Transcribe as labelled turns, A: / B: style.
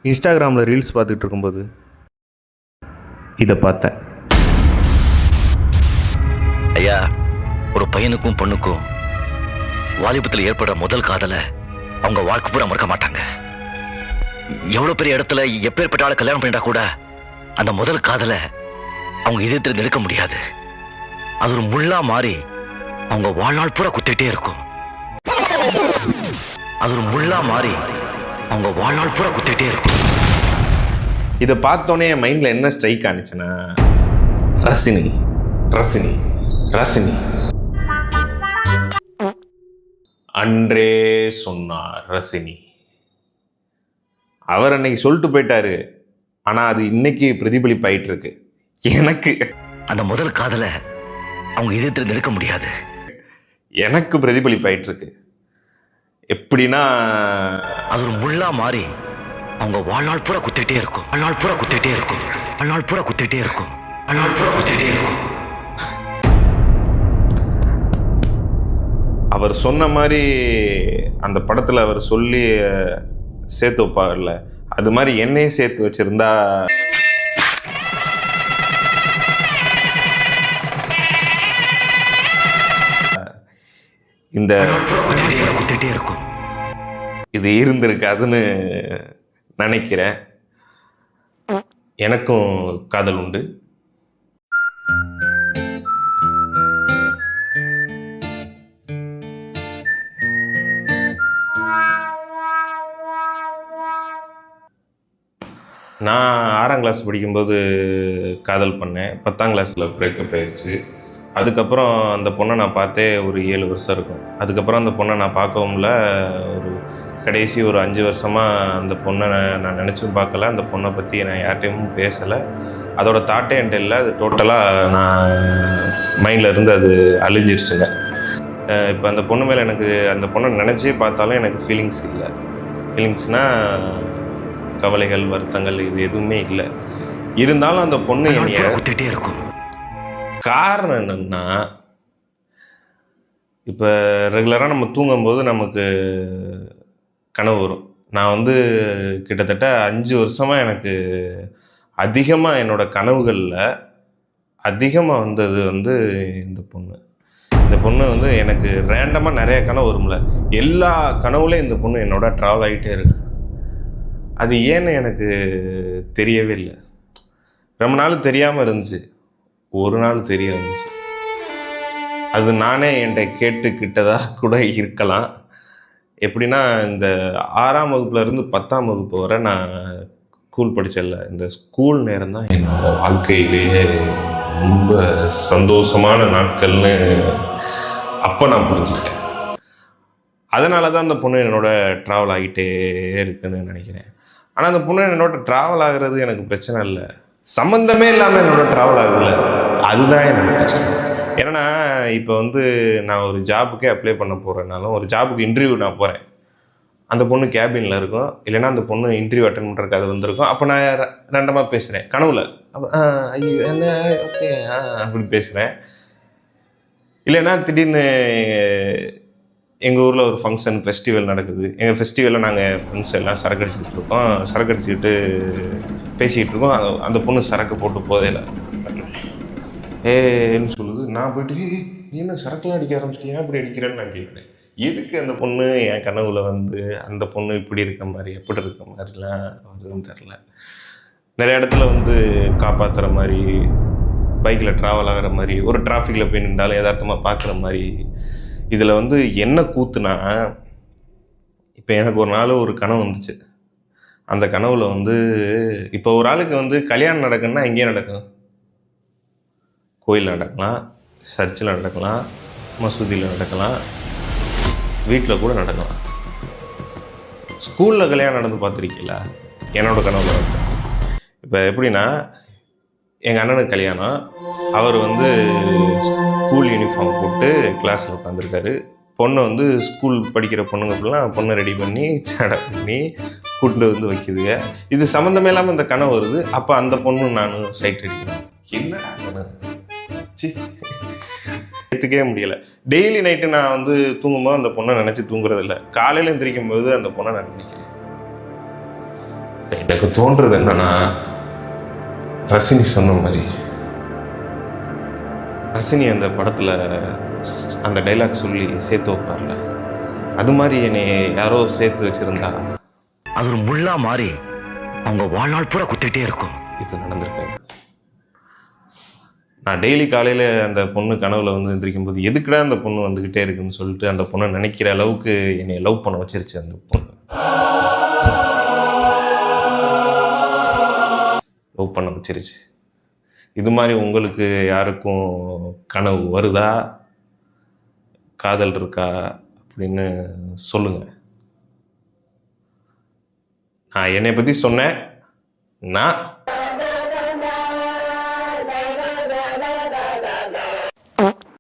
A: இன்ஸ்டாகிராமில் ரீல்ஸ் பார்த்துட்டு இருக்கும்போது இதை பார்த்தேன்.
B: ஐயா, ஒரு பையனுக்கும் பொண்ணுக்கும் வாலிபத்தில் ஏற்படுற முதல் காதலை அவங்க வாழ்க்கை பூரா மறக்க மாட்டாங்க. எவ்வளவு பெரிய இடத்துல எப்பேற்பட்ட ஆளை கல்யாணம் பண்ணிட்டா கூட அந்த முதல் காதலை அவங்க இதயத்தில் நெருக்க முடியாது. அது ஒரு முள்ளா மாறி அவங்க வாழ்நாள் பூரா குத்திட்டே இருக்கும். அது ஒரு முள்ளா மாறி அவங்க வாழ்நாள் பூரா குத்திட்டே இருக்கும்.
C: இதை பார்த்தோன்னே என் மைண்டில் என்ன ஸ்ட்ரைக் ஆனிச்சுன்னா, ரசினி ரசினி ரசினி அன்றே சொன்னார் ரசினி. அவர் அன்னைக்கு சொல்லிட்டு போயிட்டாரு, ஆனால் அது இன்னைக்கு பிரதிபலிப்பாயிட்டு இருக்கு எனக்கு.
B: அந்த முதல் காதலை அவங்க இதயத்தில் நெருக்க முடியாது.
C: எனக்கு பிரதிபலிப்பாயிட்டு இருக்கு. எப்படின்னா,
B: அது ஒரு முள்ளா மாறி அவங்க வாழ்நாள் பூரா குத்திட்டே இருக்கும். வாழ்நாள் பூரா குத்திட்டே இருக்கும். வாழ்நாள் பூரா குத்திட்டே இருக்கும். வாழ்நாள் பூரா குத்திட்டே இருக்கும்.
C: அவர் சொன்ன மாதிரி அந்த படத்தில் அவர் சொல்லி சேர்த்து வைப்பார்ல, அது மாதிரி என்னையே சேர்த்து வச்சிருந்தா இந்த
B: குத்திட்டே இருக்கும்.
C: இது இருந்திருக்காதுன்னு நினைக்கிறேன். எனக்கும் காதல் உண்டு. நான் 6ஆம் கிளாஸ் படிக்கும்போது காதல் பண்ணேன். 10ஆம் கிளாஸில் பிரேக்கப் ஆயிடுச்சு. அதுக்கப்புறம் அந்த பொண்ணை நான் பார்த்தே ஒரு 7 வருஷம் இருக்கும். அதுக்கப்புறம் அந்த பொண்ணை நான் பார்க்கவும் இல்லை. ஒரு கடைசி ஒரு 5 வருஷமாக அந்த பொண்ணை நான் நினச்சும் பார்க்கல. அந்த பொண்ணை பற்றி நான் யார்கிட்டையும் பேசலை. அதோட தாட்டே என்கிட்ட இல்லை. அது டோட்டலாக நான் மைண்டில் இருந்து அது அழிஞ்சிருச்சுங்க. இப்போ அந்த பொண்ணு மேலே எனக்கு, அந்த பொண்ணை நினச்சி பார்த்தாலும் எனக்கு ஃபீலிங்ஸ் இல்லை. ஃபீலிங்ஸ்னால் கவலைகள், வருத்தங்கள், இது எதுவுமே இல்லை. இருந்தாலும் அந்த பொண்ணு என்னைய
B: குத்திட்டே இருக்கும்.
C: காரணம் என்னன்னா, இப்போ ரெகுலராக நம்ம தூங்கும்போது நமக்கு கனவு வரும். நான் கிட்டத்தட்ட 5 வருஷமாக எனக்கு அதிகமாக என்னோடய கனவுகளில் அதிகமாக வந்தது இந்த பொண்ணு. இந்த பொண்ணு எனக்கு ரேண்டமாக நிறைய கனவு வரும்ல, எல்லா கனவுலையும் இந்த பொண்ணு என்னோட ட்ராவல் ஆகிட்டே இருக்கு. அது ஏன்னு எனக்கு தெரியவே இல்லை. ரொம்ப நாள் தெரியாமல் இருந்துச்சு, ஒரு நாள் தெரிய வந்துச்சு. அது நானே என்கிட்ட கேட்டுக்கிட்டதாக கூட இருக்கலாம். எப்படின்னா, இந்த 6ஆம் வகுப்புலேருந்து 10ஆம் வகுப்பு வரை நான் ஸ்கூல் படித்ததில்ல. இந்த ஸ்கூல் நேரம் தான் என்னோட வாழ்க்கையிலேயே ரொம்ப சந்தோஷமான நாட்கள்னு அப்போ நான் புரிஞ்சுக்கிட்டேன். அதனால தான் அந்த பொண்ணு என்னோட ட்ராவல் ஆகிட்டே இருக்குன்னு நினைக்கிறேன். ஆனால் அந்த பொண்ணு என்னோட ட்ராவல் ஆகிறது எனக்கு பிரச்சனை இல்லை. சம்மந்தமே இல்லாமல் என்னோட ட்ராவல் ஆகுதுல்ல, அதுதான் எனக்கு பிரச்சனை. ஏன்னா இப்போ நான் ஒரு ஜாபுக்கே அப்ளை பண்ண போகிறேன்னாலும், ஒரு ஜாபுக்கு இன்டர்வியூ நான் போகிறேன், அந்த பொண்ணு கேபினில் இருக்கும், இல்லைன்னா அந்த பொண்ணு இன்டர்வியூ அட்டன் பண்ணுறதுக்கு அது வந்திருக்கும். அப்போ நான் ரெண்டமாக பேசுகிறேன் கனவுல. அப்போ ஐயோ என்ன ஓகே அப்படி பேசுகிறேன். இல்லைன்னா திடீர்னு எங்கள் ஊரில் ஒரு ஃபங்க்ஷன், ஃபெஸ்டிவல் நடக்குது. எங்கள் ஃபெஸ்டிவலில் நாங்கள் ஃப்ரெண்ட்ஸ் எல்லாம் சரக்கு அடிச்சுக்கிட்டு இருக்கோம். சரக்கு அடிச்சுக்கிட்டு பேசிக்கிட்டு இருக்கோம். அந்த பொண்ணு சரக்கு போட்டு போதையில் ஏன்னு சொல்லுது. நான் போயிட்டு, நீ என்ன சரக்குலாம் அடிக்க ஆரம்பிச்சிட்டியா, இப்படி அடிக்கிறேன்னு நான் கேட்குறேன். எதுக்கு அந்த பொண்ணு என் கனவுல அந்த பொண்ணு இப்படி இருக்க மாதிரி, எப்படி இருக்க மாதிரிலாம் வருதுன்னு தெரில. நிறைய இடத்துல காப்பாற்றுற மாதிரி, பைக்கில் ட்ராவல் ஆகிற மாதிரி, ஒரு டிராஃபிக்கில் போய் நின்றாலும் யதார்த்தமாக பார்க்குற மாதிரி. இதில் என்ன கூத்துனா, இப்போ எனக்கு ஒரு நாள் ஒரு கனவு வந்துச்சு. அந்த கனவுல இப்போ ஒரு ஆளுக்கு கல்யாணம் நடக்குன்னா எங்கேயும் நடக்கும். கோயிலில் நடக்கலாம், சர்ச்சில் நடக்கலாம், மசூதியில் நடக்கலாம், வீட்டில் கூட நடக்கலாம். ஸ்கூலில் கல்யாணம் நடந்து பார்த்துருக்கீங்களா? என்னோட கனவுல இப்போ எப்படின்னா, எங்கள் அண்ணனுக்கு கல்யாணம். அவர் ஸ்கூல் யூனிஃபார்ம் போட்டு கிளாஸில் உட்காந்துருக்காரு. பொண்ணை ஸ்கூல் படிக்கிற பொண்ணுங்க அப்படிலாம் பொண்ணை ரெடி பண்ணி சேடை பண்ணி கூட்டு வைக்குதுங்க. இது சம்மந்தமே இல்லாமல் இந்த கனவு வருது. அப்போ அந்த பொண்ணு நானும் சைட் அடிக்கிறேன். என்னடா ஏற்றுக்கவே முடியலை. டெய்லி நைட்டு நான் தூங்கும்போது அந்த பொண்ணை நினச்சி தூங்குறதில்ல. காலையில் எந்திரிக்கும் போது அந்த பொண்ணை நான் நினைக்கிறேன். எனக்கு தோன்றது என்னன்னா, ரசினி சொன்ன மாதிரி, ரசினி அந்த படத்தில் அந்த டைலாக் சொல்லி சேர்த்து வைப்பார்ல, அது மாதிரி என்னை யாரோ சேர்த்து வச்சிருந்தா
B: அது ஒரு முள்ளா மாறி அவங்க வாழ்நாள் பூரா குத்திக்கிட்டே இருக்கும்.
C: இது நடந்திருக்காது. நான் டெய்லி காலையில் அந்த பொண்ணு கனவுல வந்து எந்திரிக்கும் போது எதுக்குடா அந்த பொண்ணு வந்துக்கிட்டே இருக்குன்னு சொல்லிட்டு அந்த பொண்ணை நினைக்கிற அளவுக்கு என்னை லவ் பண்ண வச்சிருச்சு அந்த பொண்ணு. லவ் பண்ண வச்சிருச்சு. இது மாதிரி உங்களுக்கு யாருக்கும் கனவு வருதா, காதல் இருக்கா அப்படின்னு சொல்லுங்கள். நான் என்னை பற்றி சொன்னேன். நான்